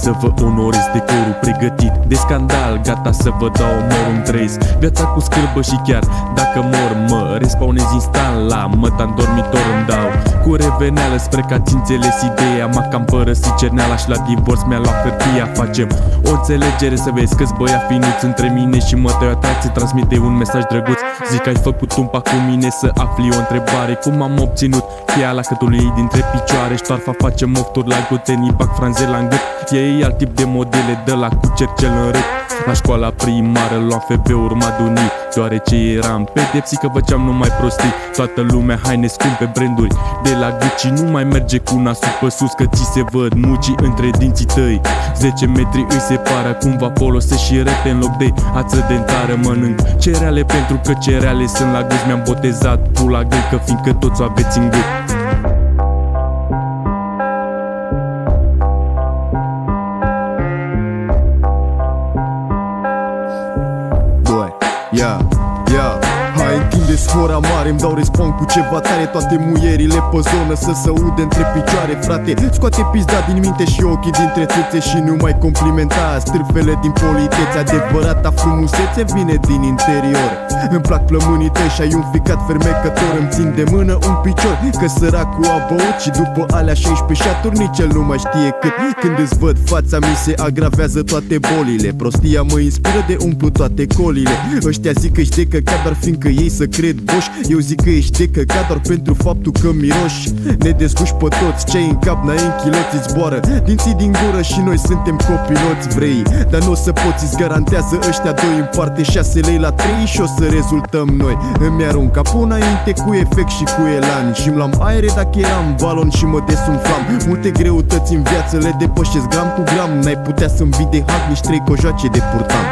să vă onorez decorul pregătit de scandal, gata să vă dau omorul în trăiesc viața cu scârbă și chiar dacă mor mă respawnez instant la măta în dormitor îmi dau cu reveneală spre că ați înțeles ideea. M-a cam părăsit cerneala și la divorț mi-a luat hârtia. Facem o înțelegere să vezi că-s băia finuț între mine și mă tăi atracție. Transmite un mesaj drăguț, zic că ai făcut tumpa cu mine să afli o întrebare. Cum am obținut cheia că tu le iei dintre picioare? Ștoarfa face mofturi la gutenii, bag franzela în gât. E alt tip de modele de la cu cercel în rât. La școala primară luam FB urmadunii, deoarece eram pedepsit că făceam numai prostii. Toată lumea haine scumpe, branduri de la Gucci. Nu mai merge cu nasul pe sus că ți se văd mucii între dinții tăi. 10 metri îi separă, cumva folosești și rete în loc de ață dentară. Mănânc cereale pentru că cereale sunt la gât. Mi-am botezat pula gâlcă fiindcă toți o aveți în gât. Hai, întinde scora mare, îmi dau respawn cu ceva tare. Toate muierile pe zonă să se ude între picioare. Frate, scoate pizda din minte și ochii dintre țâțe și nu mai complimenta stârfele din politețe. Adevărata frumusețe vine din interior. Îmi plac plămânii tăi și ai un ficat fermecător. Îmi țin de mână un picior, că săracul a băut și după alea 16 șaturi nici el nu mai știe cât. Când îți văd fața mi se agravează toate bolile. Prostia mă inspiră de umplu toate colile. Ăștia zic că ești de căcat doar fiindcă ei să cred boși. Eu zic că ești de căcat doar pentru faptul că miroși. Ne desguși pe toți, ce-ai în cap n-ai în chiloți. Îți zboară dinții din gură și noi suntem copiloți. Vrei, dar nu o să poți, îți garantează ăștia doi. În parte 6 lei la 3 și o să rezultăm noi. Îmi arunc capul înainte cu efect și cu elan și-mi luam aere dacă eram balon și mă desumflam. Multe greutăți în viață le depășesc gram cu gram. N-ai putea să-mi vii de hack nici 3 cojoace de purtam.